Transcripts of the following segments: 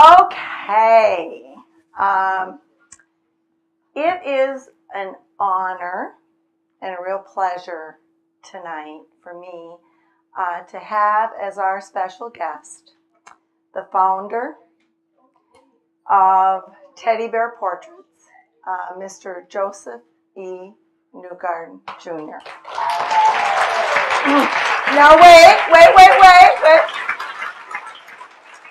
Okay. It is an honor and a real pleasure tonight for me to have as our special guest the founder of Teddy Bear Portraits, Mr. Joseph E. Newgarden Jr. Now wait.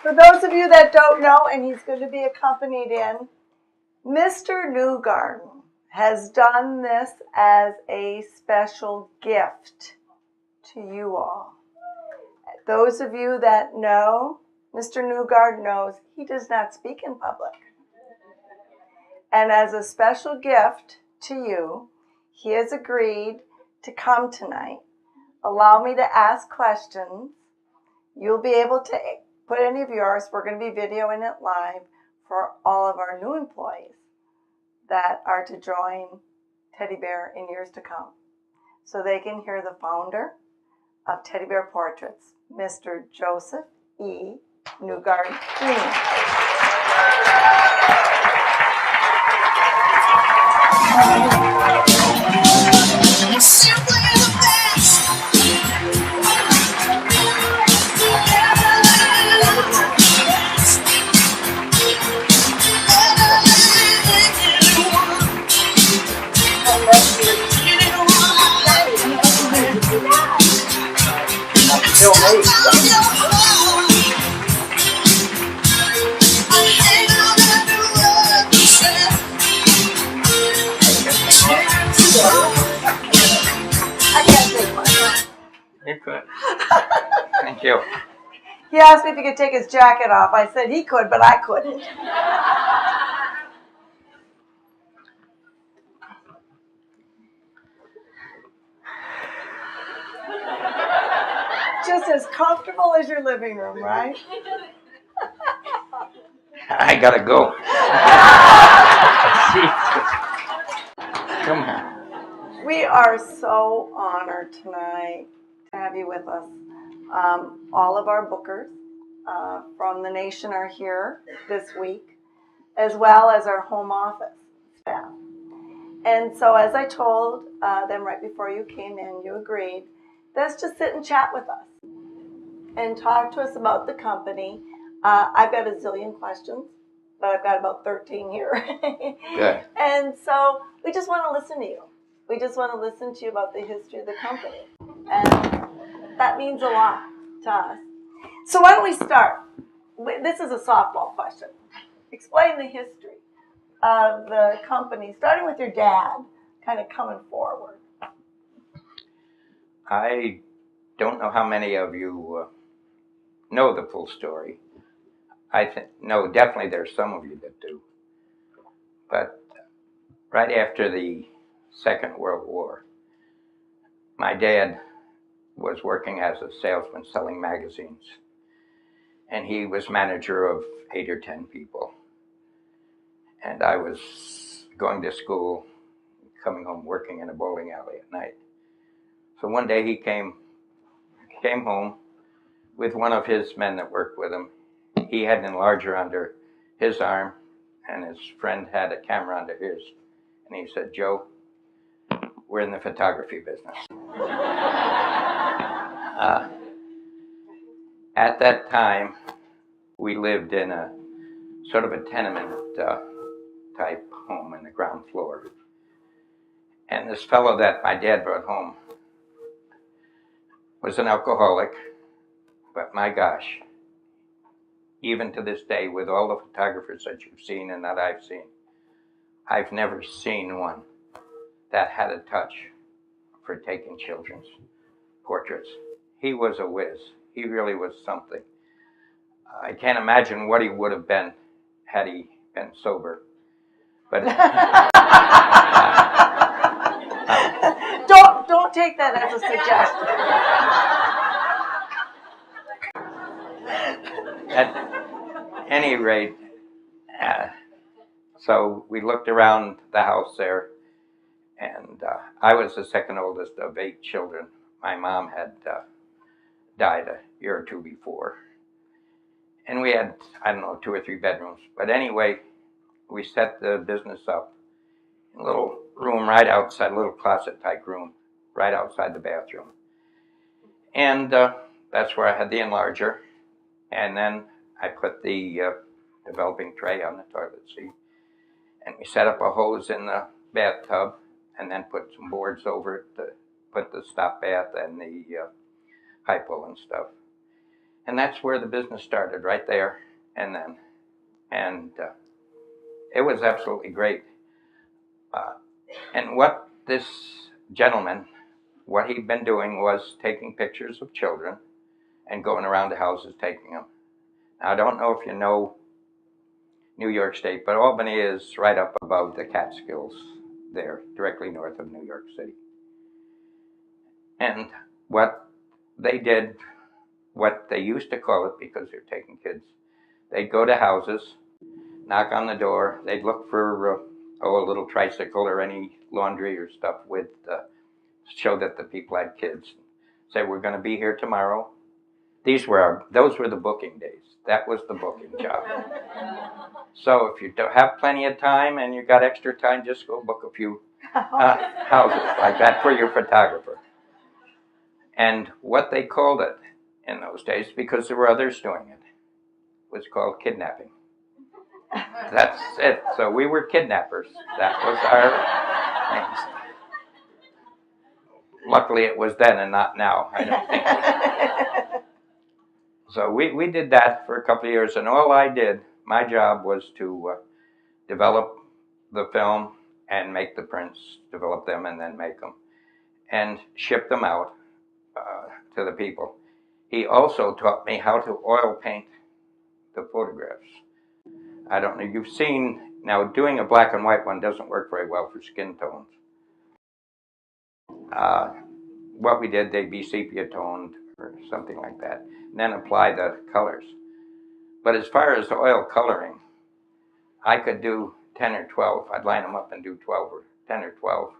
For those of you that don't know, and he's going to be accompanied in, Mr. Newgarden has done this as a special gift to you all. Those of you that know, Mr. Newgarden knows he does not speak in public. And as a special gift to you, he has agreed to come tonight. Allow me to ask questions. You'll be able to put any of yours. We're going to be videoing it live for all of our new employees that are to join Teddy Bear in years to come. So they can hear the founder of Teddy Bear Portraits, Mr. Joseph E. Newgarden Jr. You could. Thank you. He asked me if he could take his jacket off. I said he could, but I couldn't. Just as comfortable as your living room, right? I gotta go. Come here. We are so honored tonight to have you with us. All of our bookers from the nation are here this week, as well as our home office staff. And so as I told them right before you came in, you agreed, let's just sit and chat with us and talk to us about the company. I've got a zillion questions, but I've got about 13 here. Good. And so we just want to listen to you. We just want to listen to you about the history of the company. And that means a lot to us. So why don't we start? This is a softball question. Explain the history of the company, starting with your dad, kind of coming forward. I don't know how many of you know the full story. No, definitely there's some of you that do. But right after the Second World War, my dad was working as a salesman selling magazines. And he was manager of 8 or 10 people. And I was going to school, coming home, working in a bowling alley at night. So one day he came home with one of his men that worked with him. He had an enlarger under his arm, and his friend had a camera under his. And he said, "Joe, we're in the photography business." At that time, we lived in a sort of a tenement type home in the ground floor. And this fellow that my dad brought home was an alcoholic, but my gosh, even to this day, with all the photographers that you've seen and that I've seen, I've never seen one that had a touch for taking children's portraits. He was a whiz. He really was something. I can't imagine what he would have been had he been sober. But don't take that as a suggestion. At any rate, so we looked around the house there, and I was the second oldest of 8 children. My mom had died a year or two before. And we had, I don't know, 2 or 3 bedrooms. But anyway, we set the business up in a little room right outside, a little closet-type room right outside the bathroom. And that's where I had the enlarger. And then I put the developing tray on the toilet seat. And we set up a hose in the bathtub and then put some boards over it to put the stop bath and the hypo and stuff. And that's where the business started, right there and then. And it was absolutely great. And what this gentleman, what he'd been doing was taking pictures of children and going around the houses taking them. Now, I don't know if you know New York State, but Albany is right up above the Catskills there, directly north of New York City. And what they did, what they used to call it, because they're taking kids, they'd go to houses, knock on the door, they'd look for a little tricycle or any laundry or stuff with show that the people had kids. Say, we're going to be here tomorrow. Those were the booking days. That was the booking job. So if you don't have plenty of time and you got extra time, just go book a few houses like that for your photographer. And what they called it in those days, because there were others doing it, was called kidnapping. That's it. So we were kidnappers. That was our names. Luckily it was then and not now, I don't think. So we did that for a couple of years, and all I did, my job was to develop the film and make the prints, develop them and then make them, and ship them out to the people. He also taught me how to oil paint the photographs. I don't know, you've seen, now doing a black and white one doesn't work very well for skin tones. What we did, they'd be sepia toned or something like that, and then apply the colors. But as far as the oil coloring, I could do 10 or 12. I'd line them up and do 12 or 10 or 12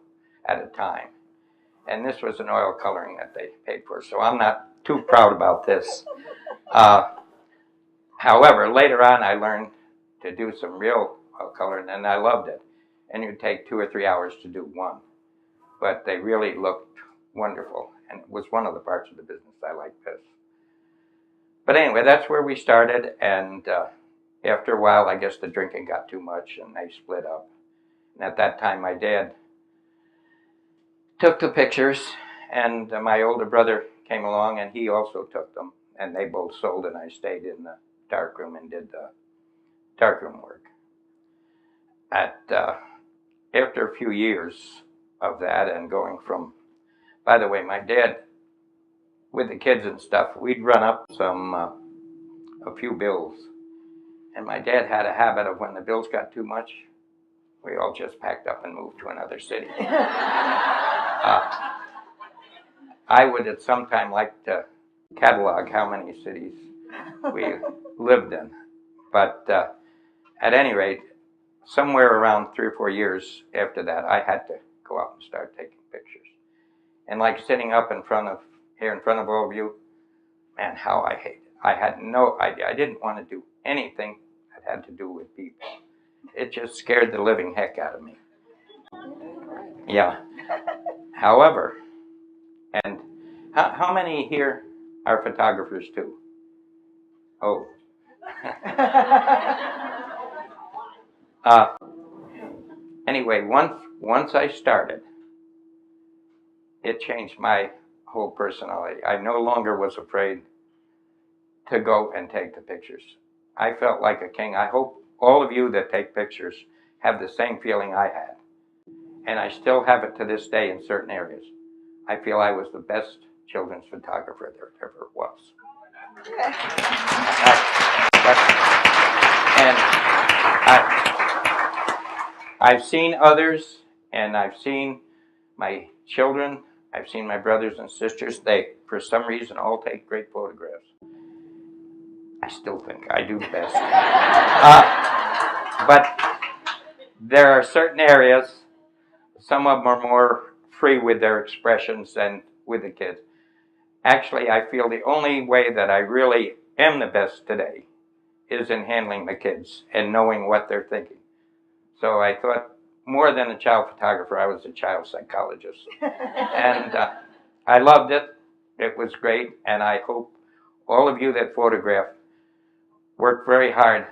at a time. And this was an oil coloring that they paid for, so I'm not too proud about this. However, later on I learned to do some real oil coloring, and I loved it. And it would take 2 or 3 hours to do one. But they really looked wonderful, and it was one of the parts of the business I liked best. But anyway, that's where we started, and after a while, I guess the drinking got too much, and they split up. And at that time, my dad took the pictures, and my older brother came along, and he also took them, and they both sold, and I stayed in the darkroom and did the darkroom work. After a few years of that and going from, by the way, my dad, with the kids and stuff, we'd run up a few bills. And my dad had a habit of when the bills got too much, we all just packed up and moved to another city. I would at some time like to catalog how many cities we lived in. But at any rate, somewhere around 3 or 4 years after that, I had to go out and start taking pictures. And like sitting up in front of all of you, man, how I hate it. I had no idea. I didn't want to do anything that had to do with people. It just scared the living heck out of me. Yeah. However, and how many here are photographers too? Oh. Anyway, once I started, it changed my whole personality. I no longer was afraid to go and take the pictures. I felt like a king. I hope all of you that take pictures have the same feeling I had. And I still have it to this day in certain areas. I feel I was the best children's photographer there ever was. Okay. And I've seen others, and I've seen my children, I've seen my brothers and sisters. They, for some reason, all take great photographs. I still think I do the best. But there are certain areas, some of them are more free with their expressions than with the kids. Actually, I feel the only way that I really am the best today is in handling the kids and knowing what they're thinking. So I thought, more than a child photographer, I was a child psychologist. And I loved it. It was great. And I hope all of you that photograph work very hard.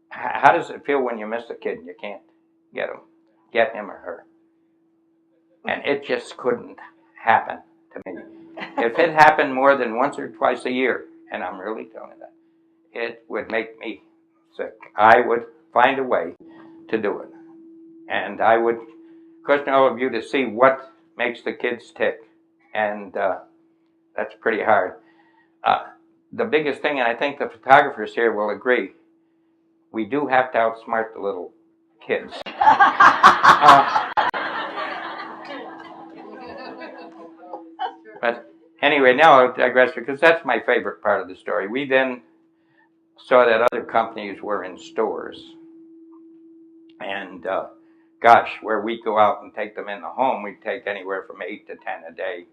How does it feel when you miss a kid and you can't get him or her? And it just couldn't happen to me. If it happened more than once or twice a year, and I'm really telling you that, it would make me sick. I would find a way to do it. And I would question all of you to see what makes the kids tick. And that's pretty hard. The biggest thing, and I think the photographers here will agree, we do have to outsmart the little kids. But anyway, now I'll digress because that's my favorite part of the story. We then saw that other companies were in stores. And gosh, where we'd go out and take them in the home, we'd take anywhere from 8 to 10 a day.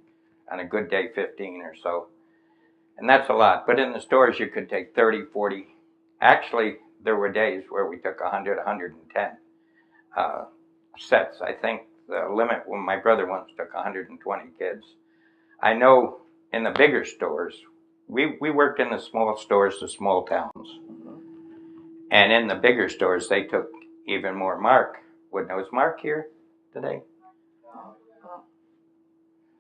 On a good day, 15 or so. And that's a lot. But in the stores, you could take 30, 40. Actually, there were days where we took 100, 110 sets. I think the limit when my brother once took 120 kids. I know in the bigger stores, we worked in the small stores, the small towns. And in the bigger stores, they took even more. Mark, was Mark here today?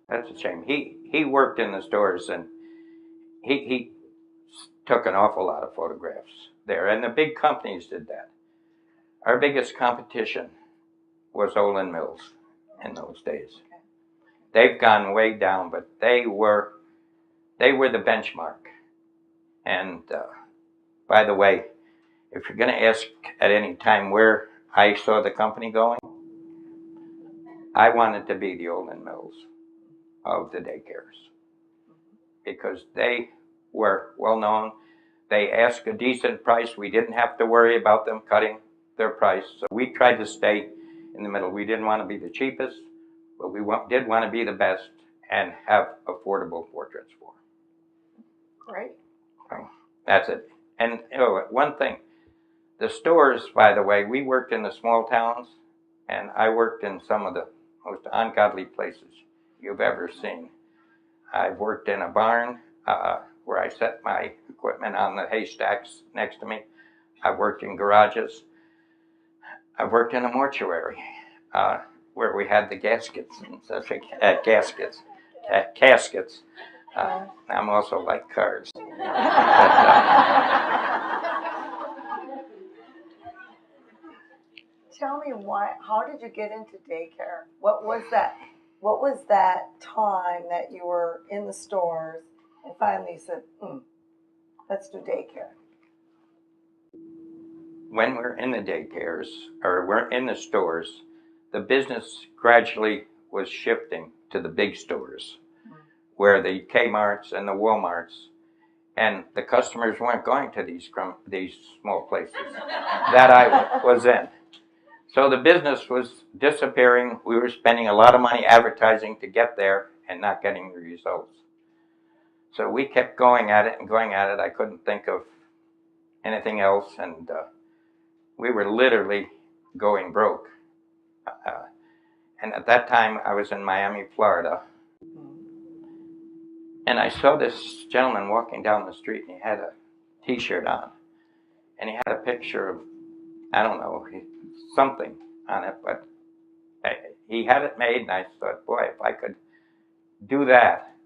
That's a shame. He worked in the stores, and he took an awful lot of photographs there. And the big companies did that. Our biggest competition was Olin Mills in those days. They've gone way down, but they were the benchmark. And by the way, if you're going to ask at any time where I saw the company going, I wanted to be the Olin Mills of the daycares because they were well known. They asked a decent price. We didn't have to worry about them cutting their price. So we tried to stay in the middle. We didn't want to be the cheapest, but we did want to be the best and have affordable portraits for them. Great. So that's it. And one thing, the stores, by the way, we worked in the small towns, and I worked in some of the most ungodly places you've ever seen. I've worked in a barn where I set my equipment on the haystacks next to me. I've worked in garages. I've worked in a mortuary where we had the caskets and such. Caskets. I'm also like cars. Tell me how did you get into daycare? What was that time that you were in the stores and finally said, let's do daycare? When we're in the daycares or we're in the stores, the business gradually was shifting to the big stores where the Kmarts and the Walmarts, and the customers weren't going to these small places that I was in. So the business was disappearing. We were spending a lot of money advertising to get there and not getting the results. So we kept going at it and going at it. I couldn't think of anything else, and we were literally going broke. And at that time, I was in Miami, Florida, and I saw this gentleman walking down the street, and he had a T-shirt on, and he had a picture of, I don't know, something on it, but he had it made, and I thought, boy, if I could do that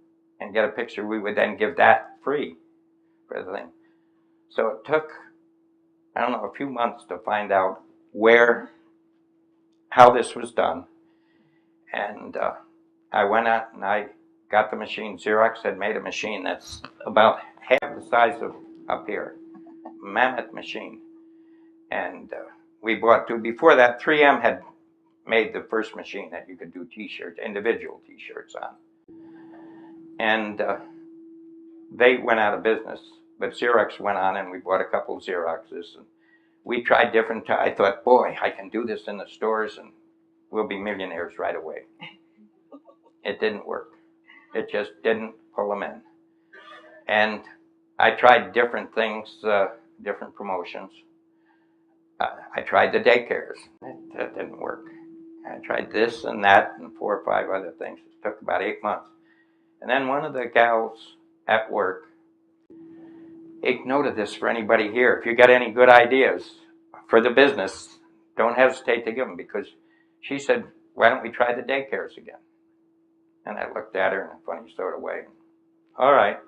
and get a picture, we would then give that free for the thing. So it took, I don't know, a few months to find out how this was done. And I went out and I got the machine. Xerox had made a machine that's about half the size of up here, mammoth machine. And we bought two. Before that, 3M had made the first machine that you could do T-shirts, individual T-shirts on. And they went out of business, but Xerox went on, and we bought a couple of Xeroxes. And we tried different. I thought, boy, I can do this in the stores, and we'll be millionaires right away. It didn't work. It just didn't pull them in. And I tried different things. different promotions. I tried the daycares. That didn't work. I tried this and that and 4 or 5 other things. It took about 8 months. And then one of the gals at work, take note of this for anybody here. If you got any good ideas for the business, don't hesitate to give them, because she said, why don't we try the daycares again? And I looked at her in a funny sort of way. All right.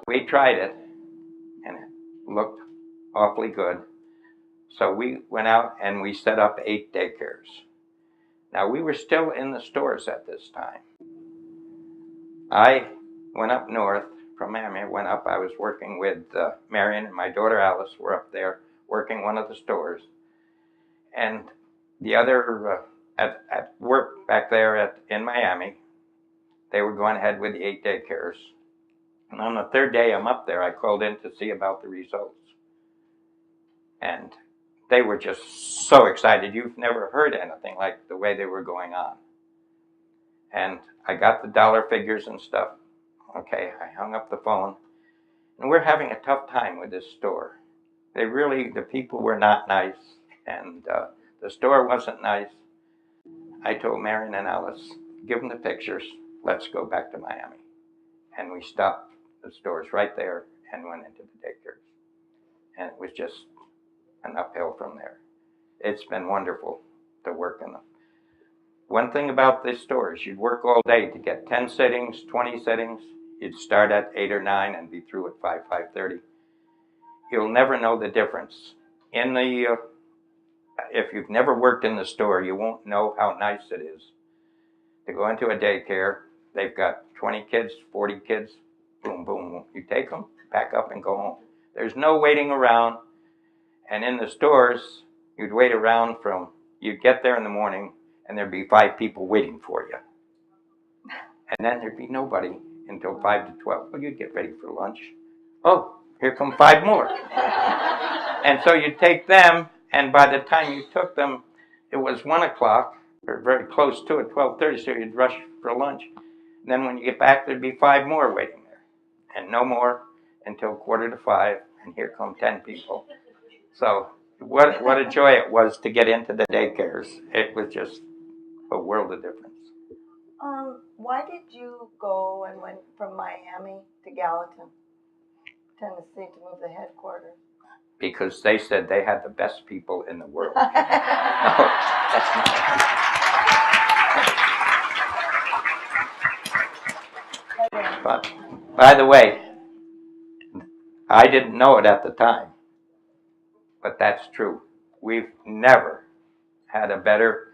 We tried it, and it looked awfully good. So we went out and we set up 8 daycares. Now, we were still in the stores at this time. I went up north from Miami. I went up. I was working with Marion and my daughter Alice were up there working one of the stores. And the other, at work back there in Miami, they were going ahead with the 8 daycares. And on the 3rd day I'm up there, I called in to see about the results. And they were just so excited. You've never heard anything like the way they were going on. And I got the dollar figures and stuff. Okay, I hung up the phone. And we're having a tough time with this store. The people were not nice, and the store wasn't nice. I told Marion and Alice, give them the pictures, let's go back to Miami. And we stopped the stores right there and went into the daycares. And it was just an uphill from there. It's been wonderful to work in them. One thing about this store is you'd work all day to get 10 sittings, 20 sittings. You'd start at 8 or 9 and be through at 5:30. You'll never know the difference. If you've never worked in the store, you won't know how nice it is to go into a daycare. They've got 20 kids, 40 kids, boom, boom, boom. You take them, pack up, and go home. There's no waiting around. And in the stores, you'd wait around you'd get there in the morning, and there'd be 5 people waiting for you. And then there'd be nobody until 5 to 12. Well, you'd get ready for lunch. Oh, here come 5 more. And so you'd take them, and by the time you took them, it was 1 o'clock, or very close to it, 12:30, so you'd rush for lunch. And then when you get back, there'd be 5 more waiting there. And no more until 4:45, and here come 10 people. So what a joy it was to get into the daycares. It was just a world of difference. Why did you go and went from Miami to Gallatin, Tennessee, to move the headquarters? Because they said they had the best people in the world. No, that's not. But, by the way, I didn't know it at the time, but that's true. We've never had a better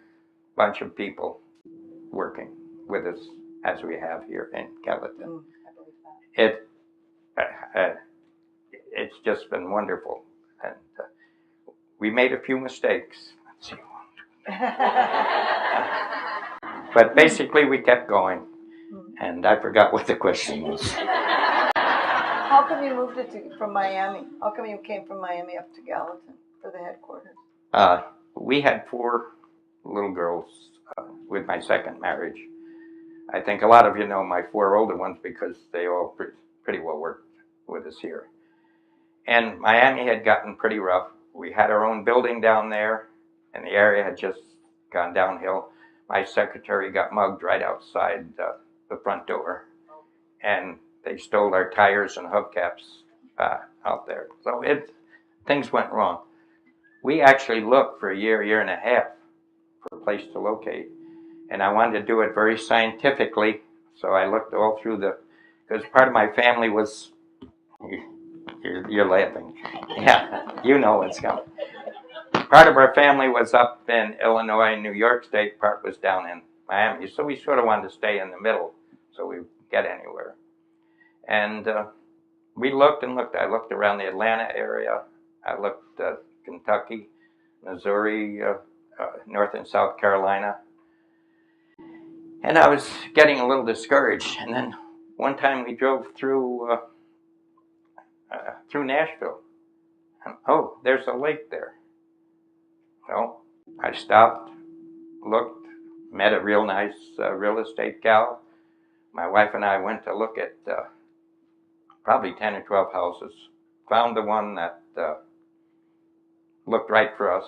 bunch of people working with us as we have here in Gallatin. It's just been wonderful. And we made a few mistakes. Let's see. But basically we kept going. And I forgot what the question was. How come you moved it from Miami? How come you came from Miami up to Gallatin for the headquarters? We had 4 little girls with my second marriage. I think a lot of you know my 4 older ones because they all pretty well worked with us here. And Miami had gotten pretty rough. We had our own building down there, and the area had just gone downhill. My secretary got mugged right outside the front door, and they stole our tires and hubcaps out there. So things went wrong. We actually looked for a year and a half for a place to locate, and I wanted to do it very scientifically. So I looked all through because part of my family was. You're laughing. Yeah, you know what's coming. Part of our family was up in Illinois, New York State. Part was down in Miami. So we sort of wanted to stay in the middle so we get anywhere. And we looked and looked. I looked around the Atlanta area. I looked at Kentucky, Missouri, North and South Carolina. And I was getting a little discouraged. And then one time we drove through Nashville. And, oh, there's a lake there. So I stopped, looked, met a real nice real estate gal. My wife and I went to look at probably 10 or 12 houses, found the one that looked right for us.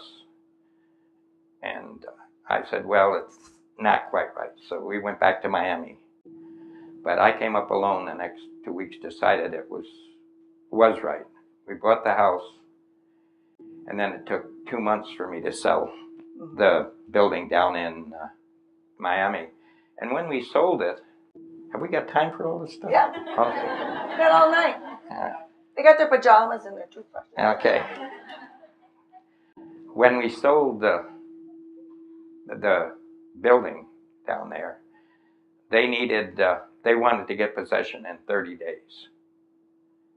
And I said, well, it's not quite right. So we went back to Miami. But I came up alone the next 2 weeks, decided it was right. We bought the house, and then it took 2 months for me to sell the building down in Miami. And when we sold it, have we got time for all this stuff? Yeah. Okay. We got all night. They got their pajamas and their toothbrushes. Okay. When we sold the building down there, they wanted to get possession in 30 days.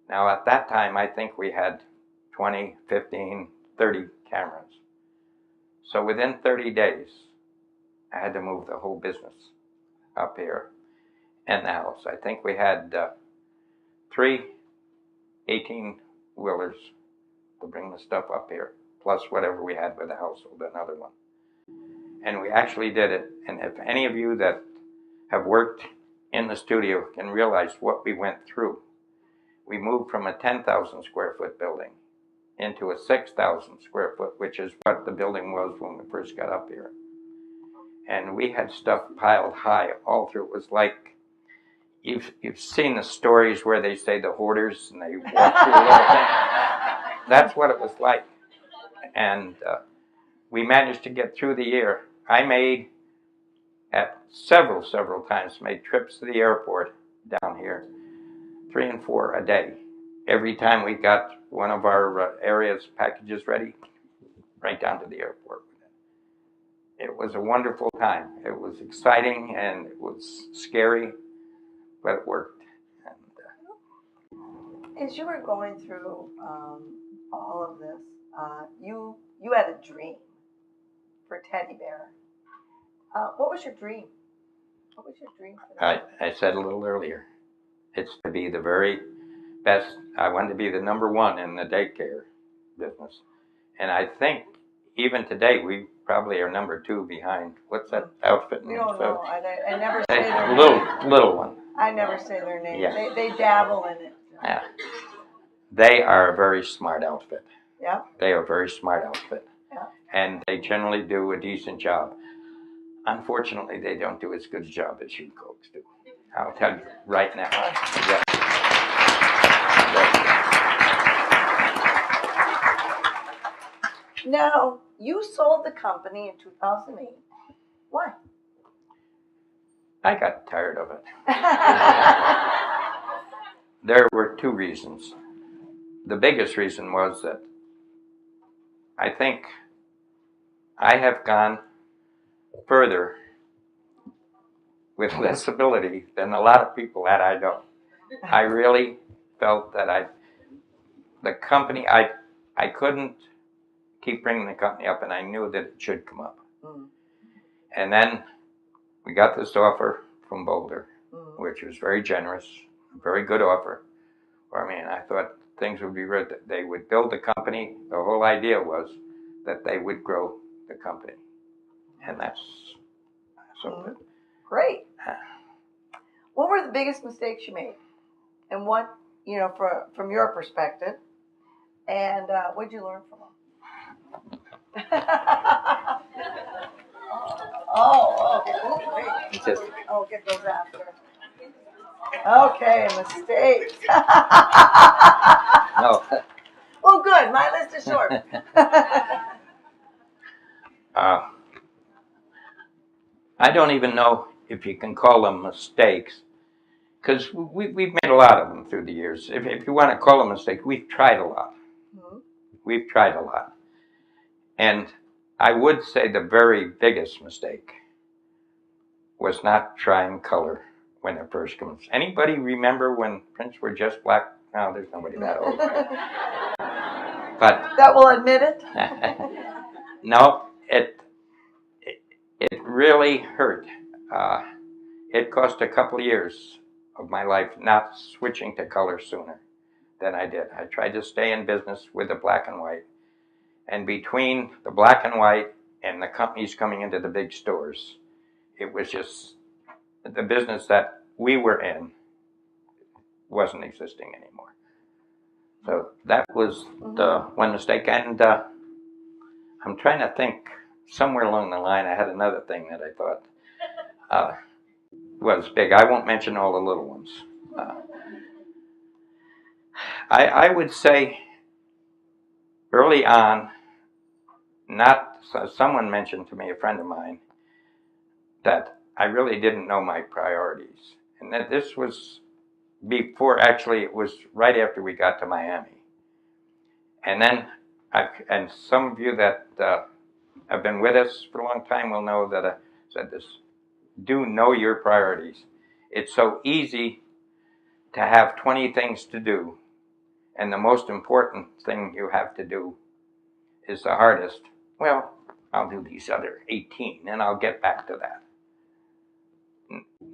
Now at that time, I think we had 20, 15, 30 cameras. So within 30 days, I had to move the whole business up here and the house. I think we had 3 18-wheelers to bring the stuff up here, plus whatever we had with the household, another one. And we actually did it. And if any of you that have worked in the studio can realize what we went through. We moved from a 10,000 square foot building into a 6,000 square foot, which is what the building was when we first got up here. And we had stuff piled high all through. It was like, you've seen the stories where they say the hoarders and they walk through a little thing. That's what it was like. And we managed to get through the year. I made, at several times, made trips to the airport down here, 3 and 4 a day. Every time we got one of our areas packages ready, right down to the airport. It was a wonderful time. It was exciting and it was scary, but it worked. And, as you were going through all of this, you had a dream for Teddy Bear. What was your dream? What was your dream for that? I said a little earlier, it's to be the very best. I wanted to be the number one in the daycare business. And I think even today we probably are number 2 behind, what's that outfit name? We don't know. I never say their name. Little one. I never say their name. Yeah. They dabble in it. Yeah. They are a very smart outfit. Yeah. They are a very smart outfit. Yeah. And they generally do a decent job. Unfortunately, they don't do as good a job as you folks do. I'll tell you right now. Yeah. Now, you sold the company in 2008. Why? I got tired of it. There were 2 reasons. The biggest reason was that I think I have gone further with less ability than a lot of people that I know. I really felt that the company, I couldn't keep bringing the company up, and I knew that it should come up. And then we got this offer from Boulder, which was very generous, a very good offer. I mean, I thought things would be good. They would build the company. The whole idea was that they would grow the company. And that's so great. What were the biggest mistakes you made? And what, from your perspective, and what did you learn from them? Okay. Oh, wait. I'll get those after. Okay, mistakes. No. Well, good. My list is short. I don't even know if you can call them mistakes, because we've made a lot of them through the years. If you want to call them mistakes, we've tried a lot. We've tried a lot. And I would say the very biggest mistake was not trying color when it first comes. Anybody remember when prints were just black? No, there's nobody that old. But that will admit it. No, it really hurt. It cost a couple of years of my life not switching to color sooner than I did. I tried to stay in business with the black and white. And between the black and white and the companies coming into the big stores, it was just the business that we were in wasn't existing anymore. So that was the one mistake. And I'm trying to think, somewhere along the line I had another thing that I thought was big. I won't mention all the little ones. Uh, I would say early on, not so someone mentioned to me, a friend of mine, that I really didn't know my priorities. And that this was before, actually, it was right after we got to Miami. And then, and some of you that have been with us for a long time will know that I said this: do know your priorities. It's so easy to have 20 things to do, and the most important thing you have to do is the hardest. Well, I'll do these other 18 and I'll get back to that.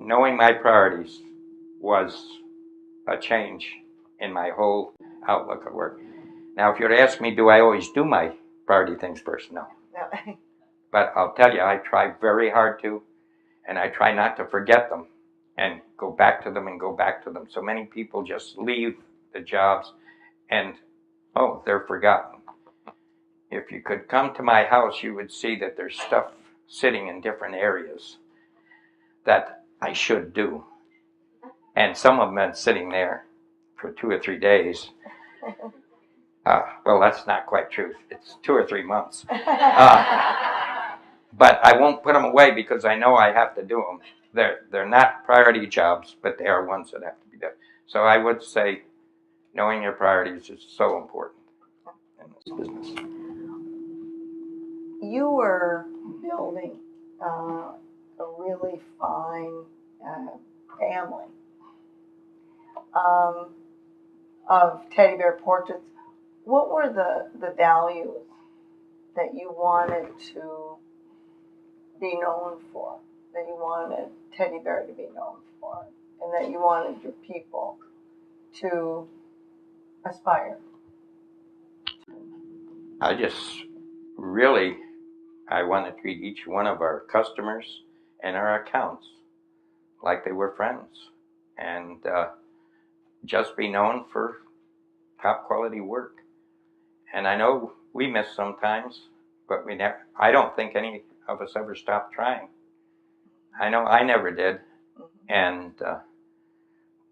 Knowing my priorities was a change in my whole outlook at work. Now, if you were to ask me, do I always do my priority things first? No. No. But I'll tell you, I try very hard to, and I try not to forget them and go back to them and go back to them. So many people just leave the jobs and, oh, they're forgotten. If you could come to my house, you would see that there's stuff sitting in different areas that I should do. And some of them have been sitting there for 2 or 3 days. Well, that's not quite true. It's 2 or 3 months. But I won't put them away because I know I have to do them. They're not priority jobs, but they are ones that have to be done. So I would say knowing your priorities is so important in this business. You were building a really fine family of teddy bear portraits. What were the values that you wanted to be known for, that you wanted teddy bear to be known for, and that you wanted your people to aspire? I just really, I want to treat each one of our customers and our accounts like they were friends, and just be known for top quality work. And I know we miss sometimes, but we never, I don't think any of us ever stopped trying. I know I never did. And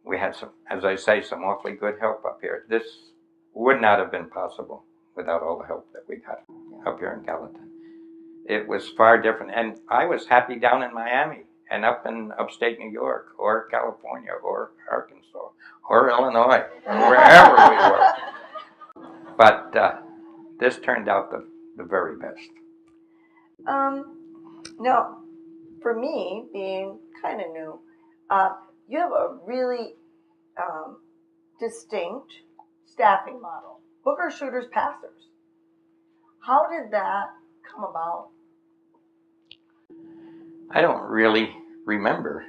we had some, as I say, some awfully good help up here. This would not have been possible without all the help that we got up here in Gallatin. It was far different. And I was happy down in Miami and up in upstate New York or California or Arkansas or Illinois, wherever we were. But this turned out the very best. Now, for me, being kind of new, you have a really distinct staffing model. Bookers, shooters, passers. How did that come about? I don't really remember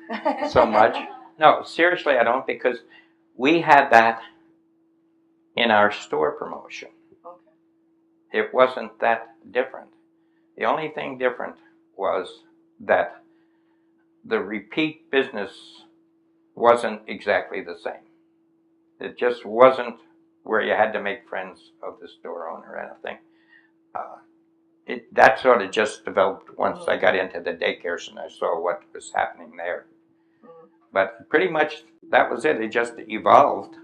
so much. No, seriously, I don't, because we had that in our store promotion. Okay. It wasn't that different. The only thing different was that the repeat business wasn't exactly the same. It just wasn't where you had to make friends of the store owner or anything. That sort of just developed once I got into the daycares and I saw what was happening there. But pretty much that was it. It just evolved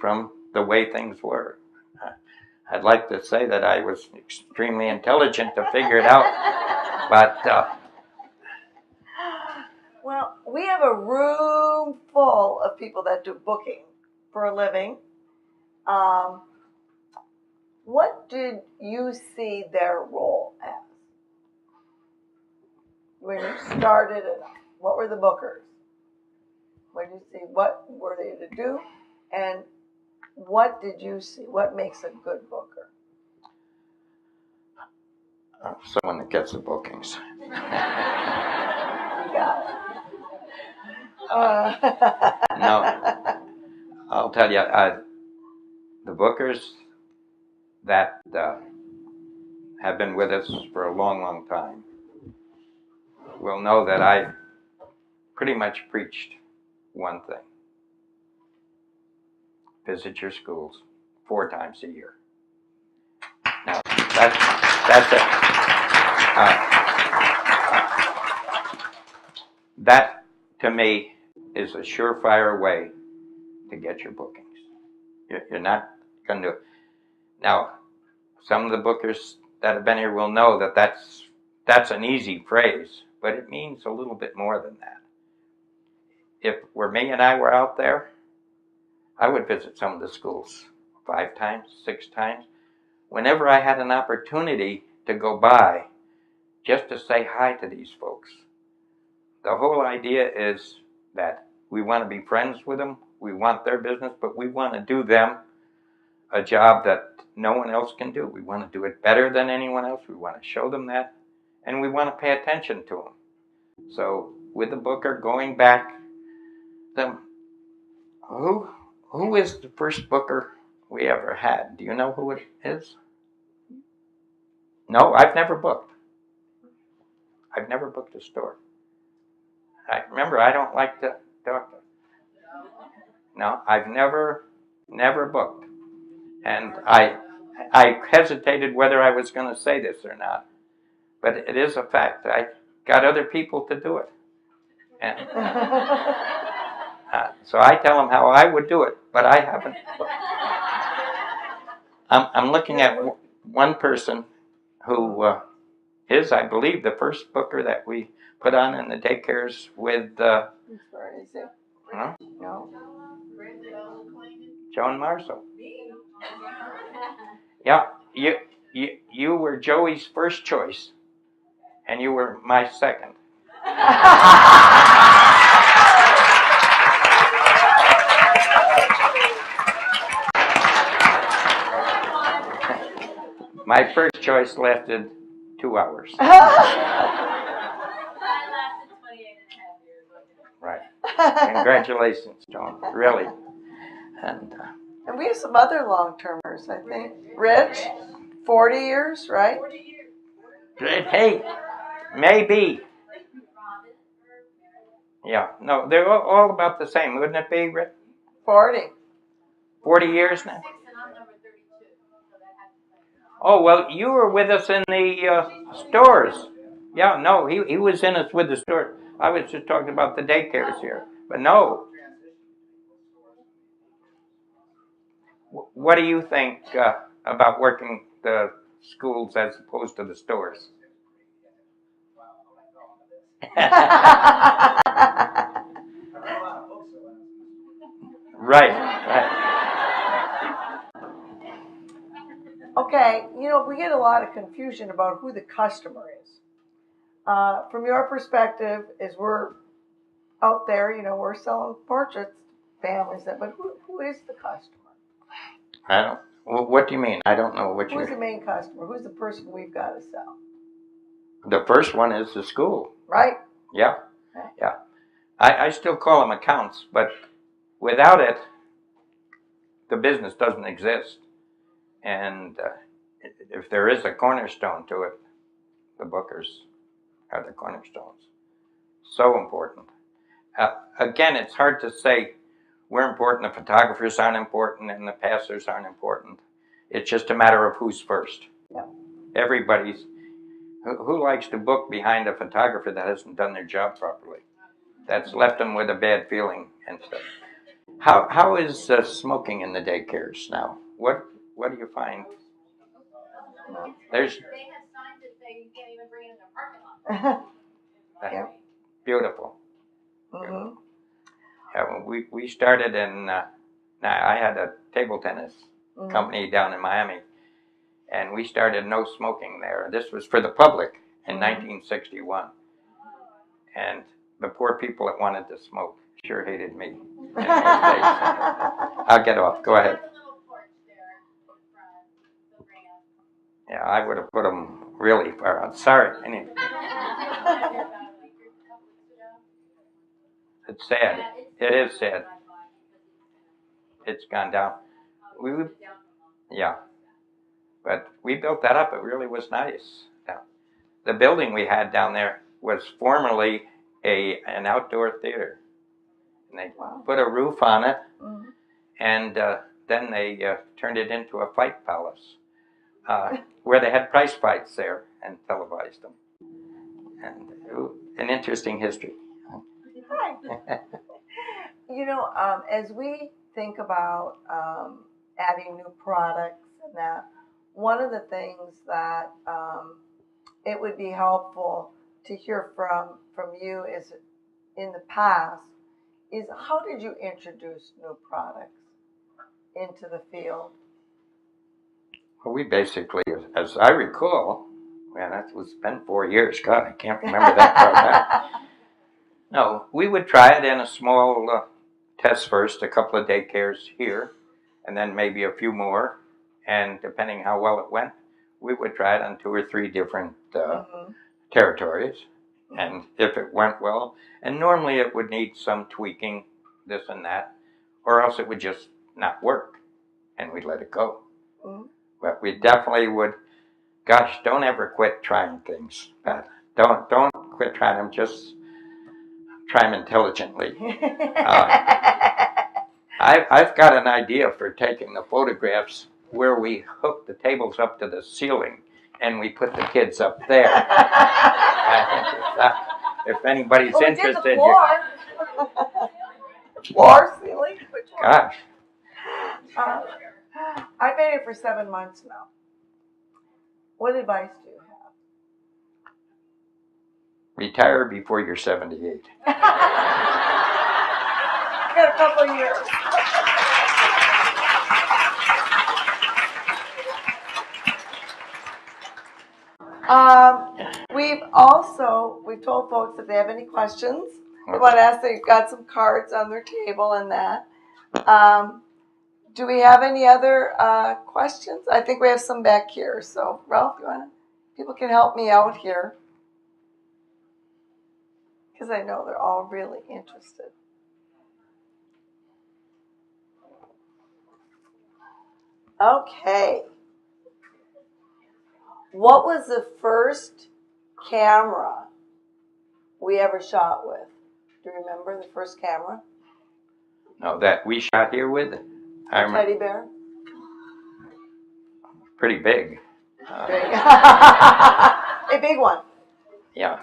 from the way things were. I'd like to say that I was extremely intelligent to figure it out, but well, we have a room full of people that do booking for a living. What did you see their role as? When you started it, what were the bookers? What did you see? What were they to do? And what did you see? What makes a good booker? someone that gets the bookings. You got it. No, I'll tell you, the bookers that have been with us for a long, long time will know that I pretty much preached one thing: visit your schools, 4 times a year. Now, that's it. That, to me, is a surefire way to get your bookings. You're not going to do it. Now, some of the bookers that have been here will know that that's an easy phrase, but it means a little bit more than that. If me and I were out there, I would visit some of the schools 5 times, 6 times. Whenever I had an opportunity to go by, just to say hi to these folks. The whole idea is that we want to be friends with them, we want their business, but we want to do them a job that no one else can do. We want to do it better than anyone else. We want to show them that, and we want to pay attention to them. So with the booker, going back, who is the first booker we ever had? Do you know who it is? No, I've never booked. I've never booked a store. Remember, I don't like to talk. No, I've never booked. And I hesitated whether I was going to say this or not. But it is a fact. I got other people to do it. And, so I tell them how I would do it, but I haven't. I'm looking at one person who is, I believe, the first booker that we put on in the daycares with. Where is it? Huh? No. Joan Marceau. Yeah, you were Joey's first choice, and you were my second. My first choice lasted 2 hours. Right. Congratulations, Joan. Really. And we have some other long-termers, I think. Rich, 40 years, right? Hey, maybe. Yeah. No, they're all about the same, wouldn't it be, Rich? 40. 40 years now? Oh, well, you were with us in the stores. Yeah, no, he was in us with the store. I was just talking about the daycares here. But no. What do you think about working the schools as opposed to the stores? Right. Okay, we get a lot of confusion about who the customer is. From your perspective, as we're out there, we're selling portraits to families, but who is the customer? I don't. Well, what do you mean? I don't know what you. Who's the main customer? Who's the person we've got to sell? The first one is the school. Right. Yeah. Okay. Yeah. I still call them accounts, but without it, the business doesn't exist. And if there is a cornerstone to it, the bookers are the cornerstones. So important. Again, it's hard to say we're important, the photographers aren't important, and the passers aren't important. It's just a matter of who's first. Yeah. Everybody's. Who likes to book behind a photographer that hasn't done their job properly? That's left them with a bad feeling and stuff. How is smoking in the daycares now? What do you find? There's. They have signs that say you can't even bring it in their parking lot. Yeah. Beautiful. Mm-hmm. Yeah, well, we started in. I had a table tennis company down in Miami, and we started no smoking there. This was for the public in 1961, and the poor people that wanted to smoke sure hated me in those days. I'll get off. Go ahead. Yeah, I would have put them really far out. Sorry. Anyway. It's sad. It is sad. It's gone down. Yeah. But we built that up. It really was nice. Yeah. The building we had down there was formerly an outdoor theater. And they put a roof on it. And then they turned it into a fight palace, where they had prize fights there and televised them. And an interesting history. Hi. As we think about adding new products and that, one of the things that it would be helpful to hear from you is in the past is how did you introduce new products into the field? Well, we basically, as I recall, man, it's been 4 years. God, I can't remember that far back. No, we would try it in a small test first, a couple of daycares here, and then maybe a few more. And depending how well it went, we would try it on 2 or 3 different territories. And if it went well, and normally it would need some tweaking, this and that, or else it would just not work, and we'd let it go. But we definitely would. Gosh, don't ever quit trying things, Pat. Don't quit trying them. Just try them intelligently. I've got an idea for taking the photographs where we hook the tables up to the ceiling and we put the kids up there. I think if anybody's interested, Floor, ceiling. Gosh. I've been here for 7 months now. What advice do you have? Retire before you're 78. Got a couple of years. We've told folks if they have any questions, they want to ask, they've got some cards on their table and that. Do we have any other questions? I think we have some back here. So, Ralph, people can help me out here. Because I know they're all really interested. Okay. What was the first camera we ever shot with? Do you remember the first camera? No, that we shot here with? A teddy bear? Pretty big. Big. A big one. Yeah.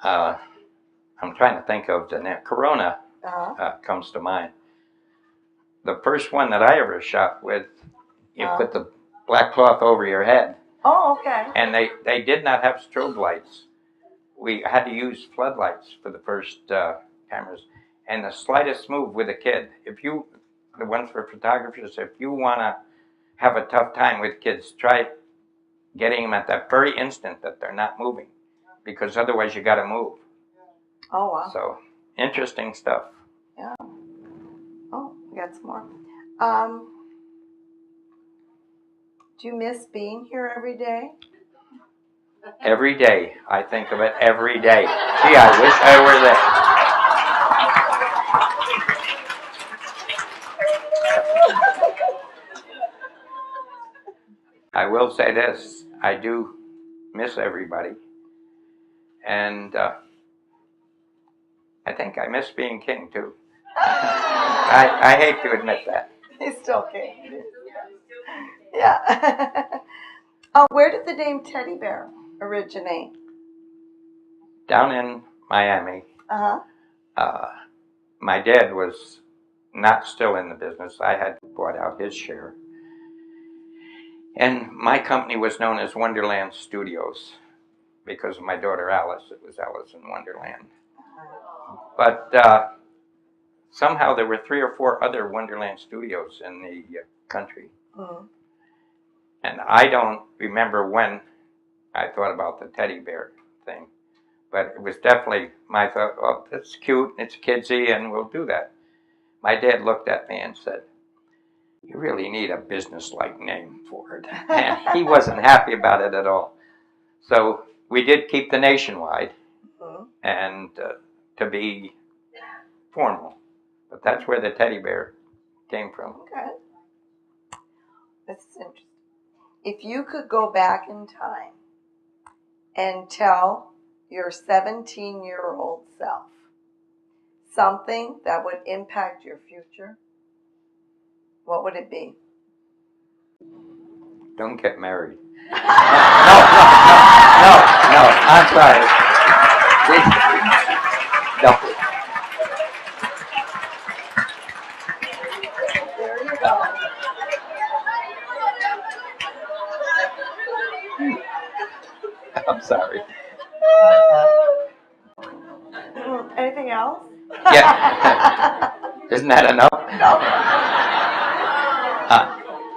I'm trying to think of the name. Corona comes to mind. The first one that I ever shot with, you put the black cloth over your head. Oh, okay. And they did not have strobe lights. We had to use floodlights for the first cameras. And the slightest move with a kid, the ones for photographers, if you want to have a tough time with kids, try getting them at that very instant that they're not moving. Because otherwise you got to move. Oh, wow. So, interesting stuff. Yeah. Oh, we got some more. Do you miss being here every day? Every day. I think of it every day. Gee, I wish I were there. I will say this. I do miss everybody. And I think I miss being king, too. I hate to admit that. He's still king. Yeah. Where did the name Teddy Bear originate? Down in Miami. Uh-huh. My dad was not still in the business. I had bought out his share. And my company was known as Wonderland Studios because of my daughter Alice. It was Alice in Wonderland. But somehow there were 3 or 4 other Wonderland Studios in the country. Mm-hmm. And I don't remember when I thought about the teddy bear thing. But it was definitely my thought, well, that's cute, it's kidsy, and we'll do that. My dad looked at me and said, you really need a business-like name for it. And he wasn't happy about it at all. So we did keep the Nationwide and to be formal. But that's where the teddy bear came from. Okay. That's interesting. If you could go back in time and tell your 17-year-old self something that would impact your future, what would it be? Don't get married. No, I'm sorry. No. There you go. I'm sorry. Anything else? Yeah. Isn't that enough? No.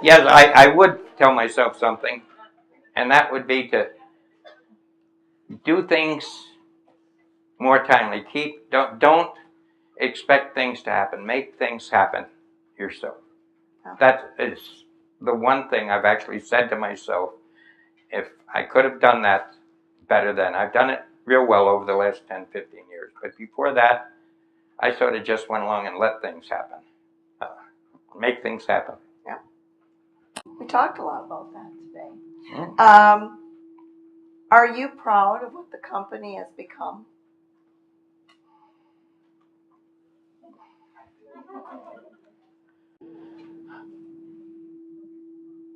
Yes, I would tell myself something, and that would be to do things more timely. Don't expect things to happen. Make things happen yourself. That is the one thing I've actually said to myself. If I could have done that better then. I've done it real well over the last 10, 15 years. But before that, I sort of just went along and let things happen. Make things happen. Yeah. We talked a lot about that today. Are you proud of what the company has become?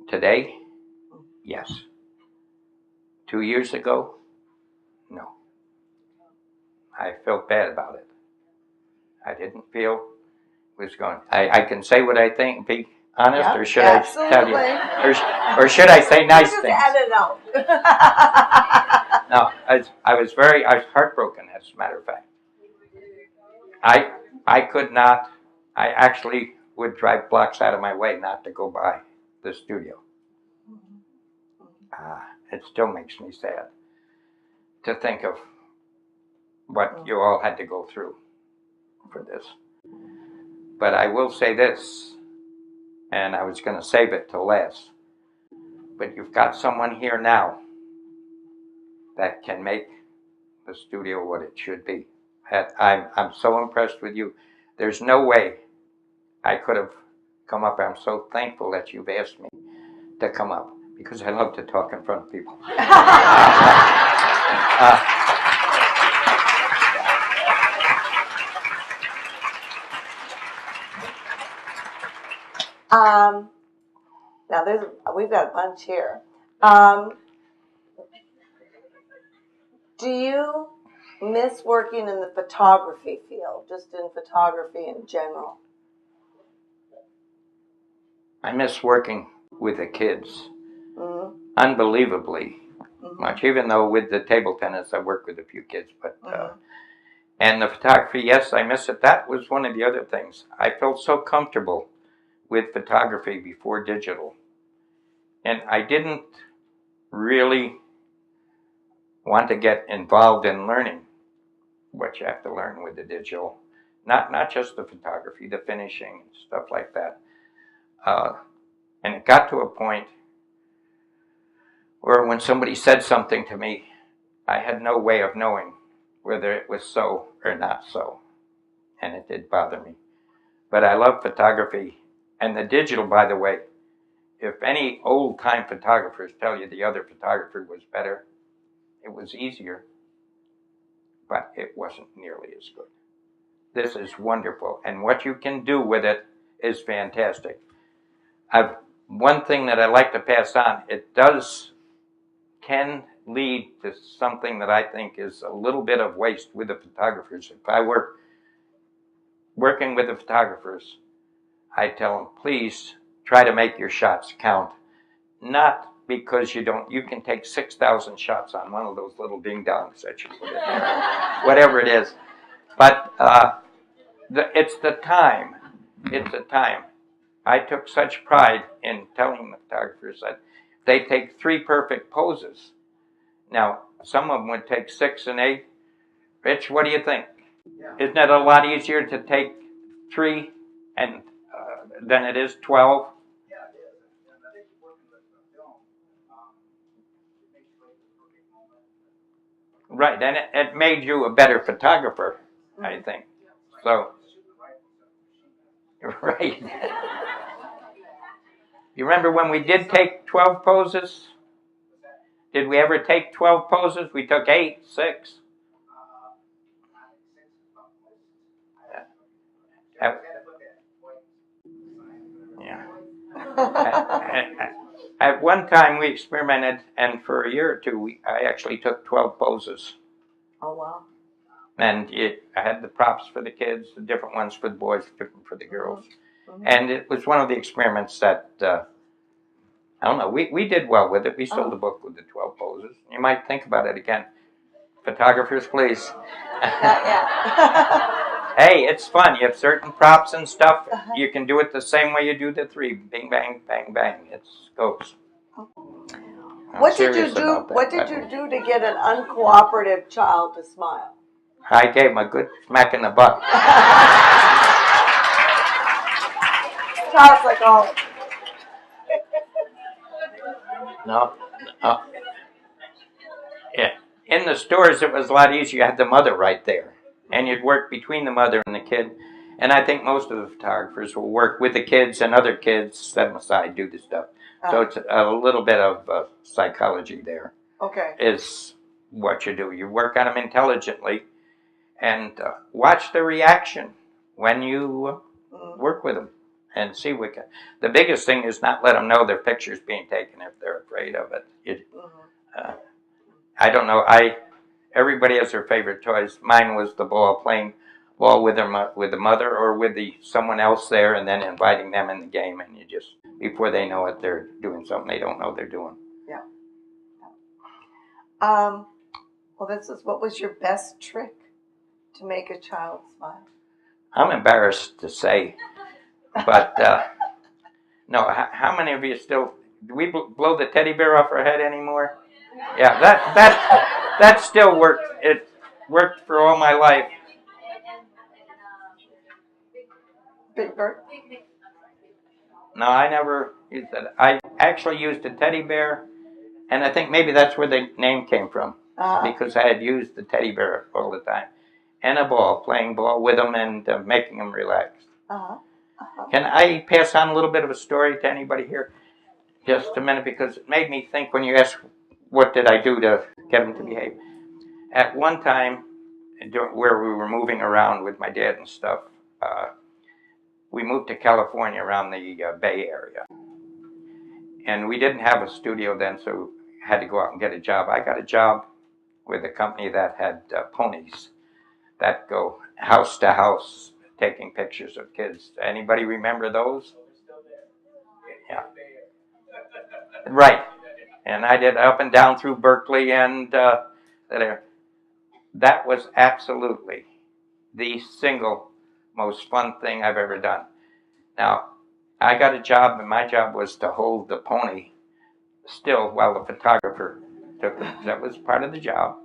Today, yes. 2 years ago, no. I felt bad about it. I didn't feel it was going. I can say what I think, be honest, Yeah, or should I tell you? Or should I say nice just things? Add it out. No, I was heartbroken, as a matter of fact. I could not, I actually would drive blocks out of my way not to go by the studio. It still makes me sad to think of what you all had to go through for this. But I will say this, and I was going to save it till last, but you've got someone here now that can make the studio what it should be. I'm so impressed with you. There's no way I could have come up. I'm so thankful that you've asked me to come up because I love to talk in front of people. Now we've got a bunch here. Do you miss working in the photography field, just in photography in general? I miss working with the kids unbelievably much, even though with the table tennis I work with a few kids. But and the photography, yes, I miss it. That was one of the other things. I felt so comfortable with photography before digital. And I didn't really want to get involved in learning what you have to learn with the digital. Not just the photography, the finishing, and stuff like that. And it got to a point where when somebody said something to me, I had no way of knowing whether it was so or not so. And it did bother me. But I love photography. And the digital, by the way, if any old-time photographers tell you the other photography was better, it was easier, but it wasn't nearly as good. This is wonderful, and what you can do with it is fantastic. One thing that I like to pass on, it can lead to something that I think is a little bit of waste with the photographers. If I were working with the photographers, I tell them, please try to make your shots count. Not because you can take 6,000 shots on one of those little ding-dongs that you put in there, whatever it is. But it's the time. It's the time. I took such pride in telling the photographers that they take 3 perfect poses. Now, some of them would take 6 and 8. Rich, what do you think? Yeah. Isn't it a lot easier to take 3 and than it is 12? Yeah, it is. And I think working with film, it makes you wait for the perfect moment. Right, and it made you a better photographer, I think. So, right. You remember when we did take 12 poses? Did we ever take 12 poses? We took 8, 6. Yeah. At one time, we experimented, and for a year or two, I actually took 12 poses. Oh, wow. And I had the props for the kids, the different ones for the boys, different for the girls. Mm-hmm. And it was one of the experiments that, I don't know, we did well with it. We sold a book with the 12 poses. You might think about it again. Photographers, please. Not yet. Hey, it's fun. You have certain props and stuff. You can do it the same way you do the 3. Bing, bang, bang, bang. It goes. What did you do? What did you do to get an uncooperative child to smile? I gave him a good smack in the butt. Child's like, oh. No. Yeah. In the stores, it was a lot easier. You had the mother right there. And you'd work between the mother and the kid. And I think most of the photographers will work with the kids and other kids, set them aside, do the stuff. So it's a little bit of psychology there. Okay. Is what you do. You work on them intelligently and watch the reaction when you work with them and see what. The biggest thing is not let them know their picture's being taken if they're afraid of it. I don't know. Everybody has their favorite toys. Mine was the ball, playing ball with the mother or with someone else there, and then inviting them in the game, and you just before they know it, they're doing something they don't know they're doing. Yeah. Well, what was your best trick to make a child smile? I'm embarrassed to say, but no. How many of you still do we blow the teddy bear off our head anymore? Yeah, that still worked. It worked for all my life. Big Bird? No, I never used that. I actually used a teddy bear, and I think maybe that's where the name came from, because I had used the teddy bear all the time, and a ball, playing ball with them and making them relax. Can I pass on a little bit of a story to anybody here? Just a minute, because it made me think when you asked what did I do to get them to behave. At one time, where we were moving around with my dad and stuff, we moved to California around the Bay Area. And we didn't have a studio then, so had to go out and get a job. I got a job with a company that had ponies that go house to house taking pictures of kids. Anybody remember those? Yeah. Right. And I did up and down through Berkeley, and that was absolutely the single most fun thing I've ever done. Now, I got a job, and my job was to hold the pony still while the photographer took it. That was part of the job.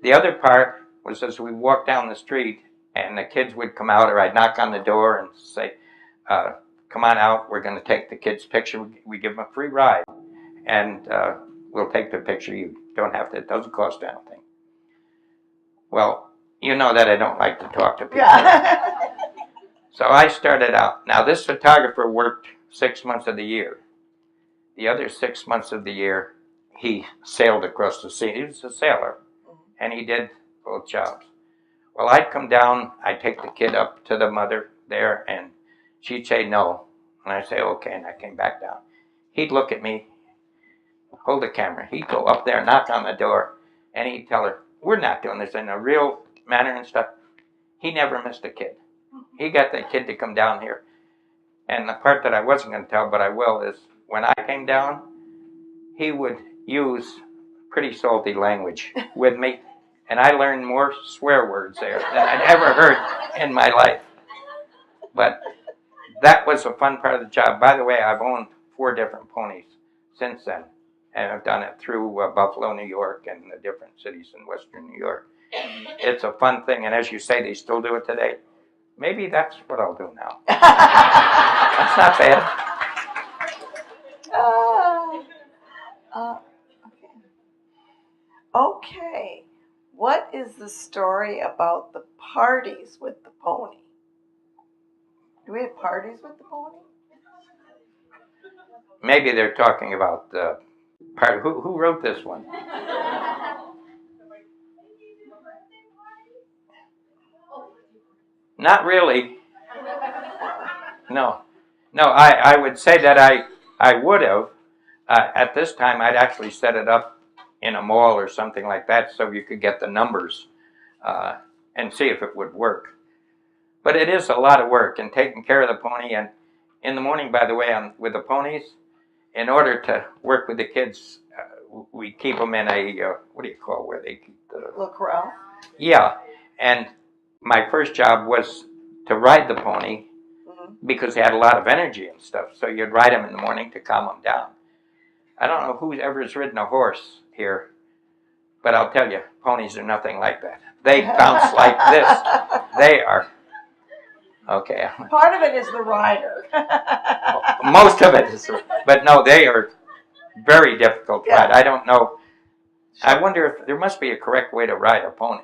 The other part was as we walked down the street, and the kids would come out, or I'd knock on the door and say, come on out, we're going to take the kids' picture. We give them a free ride, and we'll take the picture. You don't have to, it doesn't cost anything. Well, you know that I don't like to talk to people. Yeah. So I started out. Now, this photographer worked 6 months of the year. The other 6 months of the year, he sailed across the sea. He was a sailor, and he did both jobs. Well, I'd come down, I'd take the kid up to the mother there, and she'd say no. And I'd say, okay, and I came back down. He'd look at me, hold the camera. He'd go up there, knock on the door, and he'd tell her, we're not doing this in a real manner and stuff. He never missed a kid. He got that kid to come down here. And the part that I wasn't going to tell, but I will, is when I came down, he would use pretty salty language with me. And I learned more swear words there than I'd ever heard in my life. But that was a fun part of the job. By the way, I've owned 4 different ponies since then. And I've done it through Buffalo, New York, and the different cities in Western New York. It's a fun thing. And as you say, they still do it today. Maybe that's what I'll do now. That's not bad. Okay. What is the story about the parties with the pony? Do we have parties with the pony? Maybe they're talking about the part. Who wrote this one? Not really. No. No, I would say that I would have. At this time, I'd actually set it up in a mall or something like that so you could get the numbers and see if it would work. But it is a lot of work, and taking care of the pony. And in the morning, by the way, with the ponies, in order to work with the kids, we keep them in a, what do you call where they keep the... little corral. Yeah, and my first job was to ride the pony because they had a lot of energy and stuff. So you'd ride them in the morning to calm them down. I don't know who ever's ridden a horse here, but I'll tell you, ponies are nothing like that. They bounce like this. They are... Okay. Part of it is the rider. Most of it is, but no, they are very difficult to ride. I don't know. I wonder if there must be a correct way to ride a pony.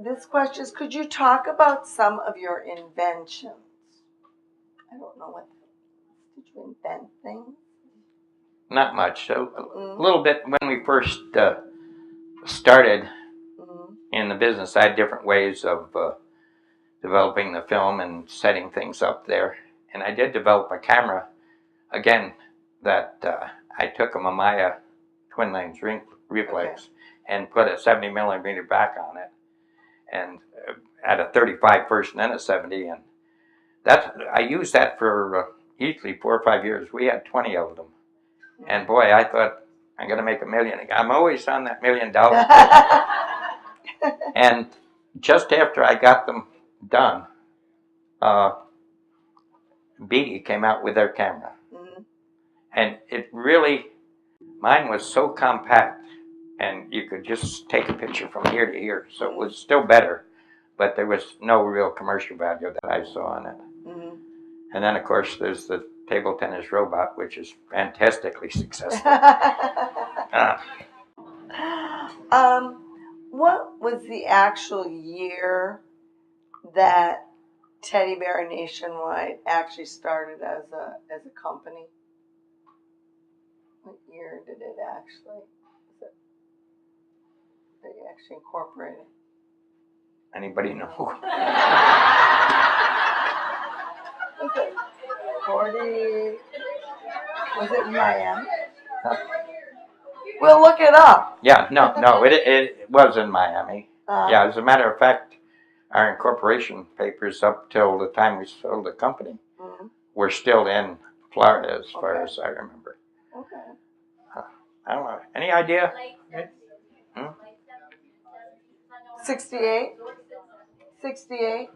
This question is, could you talk about some of your inventions? I don't know what. Did you invent things? Not much. A little bit when we first started in the business. I had different ways of developing the film and setting things up there. And I did develop a camera, again, that I took a Mamiya twin lens reflex and put a 70 millimeter back on it. And at a 35 first and then a 70. And I used that for easily 4 or 5 years. We had 20 of them. And boy, I thought, I'm going to make $1 million. I'm always on that $1 million. And just after I got them done, Beatty came out with their camera. And it really, mine was so compact, and you could just take a picture from here to here. So it was still better, but there was no real commercial value that I saw in it. And then, of course, there's the table tennis robot, which is fantastically successful. What was the actual year that Teddy Bear Nationwide actually started as a company? What year did it actually? Did you actually incorporate it? Anybody know? Was it 40? Was it Miami? We'll look it up. Yeah, no, it was in Miami. Yeah, as a matter of fact, our incorporation papers up till the time we sold the company were still in Florida, as far as I remember. Okay. I don't know. Any idea? 68? 68?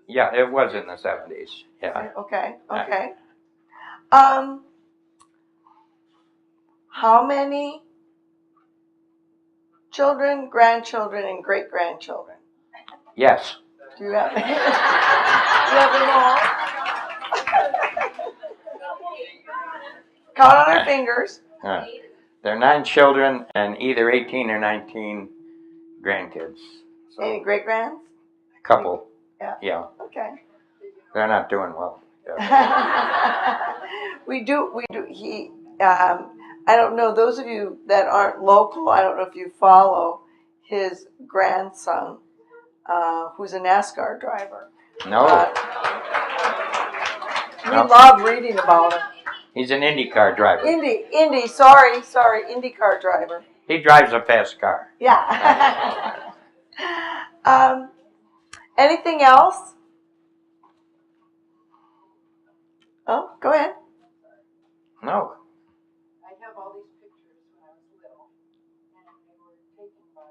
Yeah, it was in the 70s. Yeah. Okay. How many children, grandchildren, and great-grandchildren? Yes. Do you have, do you have them all? Count on our fingers. There are 9 children and either 18 or 19 grandkids. So Any great-grands? a couple. Yeah. Okay. They're not doing well. Yeah. We do. I don't know, those of you that aren't local, I don't know if you follow his grandson, who's a NASCAR driver. No. We love reading about him. He's an IndyCar driver. Sorry, IndyCar driver. He drives a fast car. Yeah. Anything else? Oh, go ahead. No. I have all these pictures when I was little, and they were taken by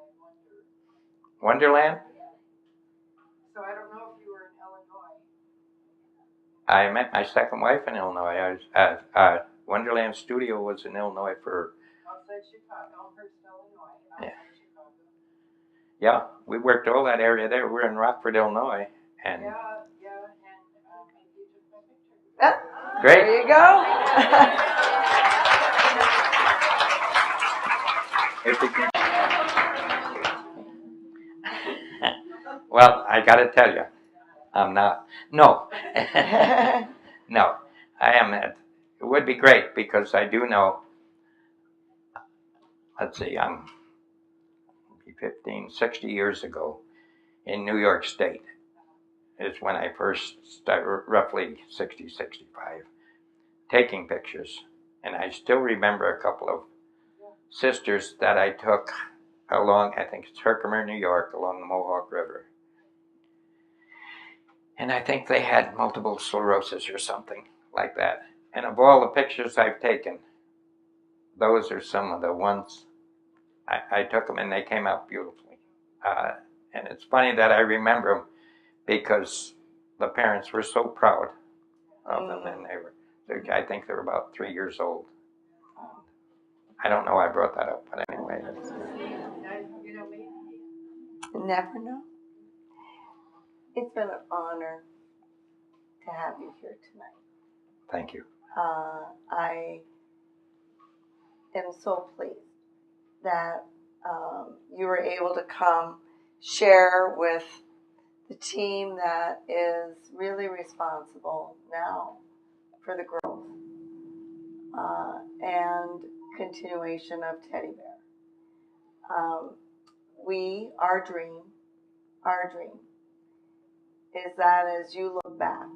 Wonderland? So I don't know if you were in Illinois. I met my second wife in Illinois. Wonderland Studio was in Illinois for... Outside Chicago, Elmhurst, Illinois. Outside Chicago. Yeah, we worked all that area there. We're in Rockford, Illinois. And and maybe you took my picture. Great. There you go. If we can... Well, I got to tell you, I'm not. No. No, I am. It would be great because I do know. Let's see, I'm 15, 60 years ago in New York State. Is when I first started, roughly 60, 65, taking pictures. And I still remember a couple of sisters that I took along, I think it's Herkimer, New York, along the Mohawk River. And I think they had multiple sclerosis or something like that. And of all the pictures I've taken, those are some of the ones I took them, and they came out beautifully. And it's funny that I remember them because the parents were so proud of them, and I think they were about 3 years old. I don't know why I brought that up, but anyway. Never know. It's been an honor to have you here tonight. Thank you. I am so pleased that you were able to come share with the team that is really responsible now for the growth and continuation of Teddy Bear. Our dream is that as you look back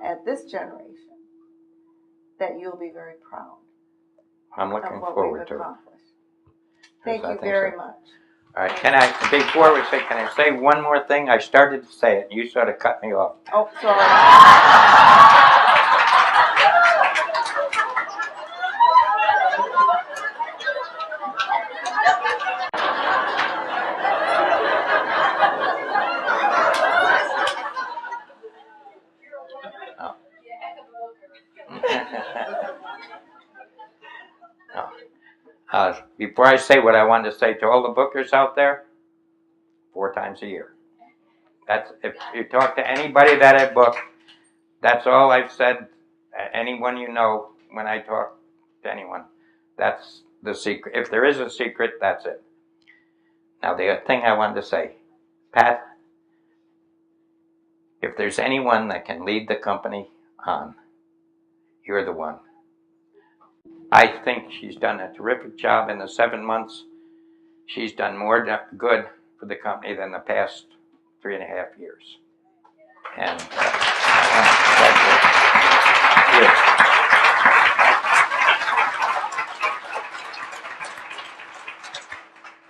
at this generation, that you'll be very proud I'm looking of what forward we've to it. accomplished. Thank I you think very so. much. All right, can I say one more thing? I started to say it, and you sort of cut me off. Oh, sorry. Before I say what I wanted to say to all the bookers out there, 4 times a year. That's, if you talk to anybody that I book, that's all I've said. Anyone you know, when I talk to anyone, that's the secret. If there is a secret, that's it. Now, the other thing I wanted to say, Pat, if there's anyone that can lead the company on, you're the one. I think she's done a terrific job in the 7 months. She's done more good for the company than the past 3.5 years. And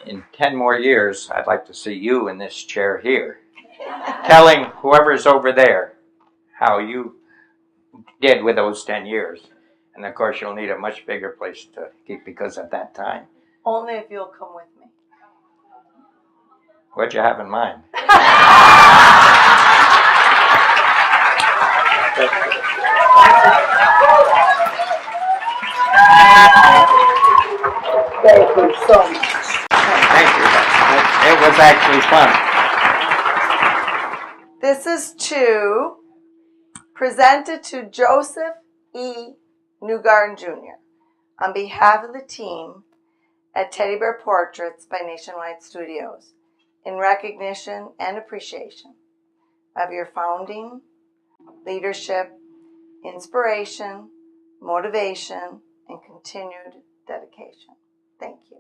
in 10 more years, I'd like to see you in this chair here, telling whoever's over there how you did with those 10 years. And of course, you'll need a much bigger place to keep, because at that time. Only if you'll come with me. What'd you have in mind? Thank you so much. Thank you. It was actually fun. This is presented to Joseph E. Newgarden Jr. on behalf of the team at Teddy Bear Portraits by Nationwide Studios, in recognition and appreciation of your founding, leadership, inspiration, motivation, and continued dedication. Thank you.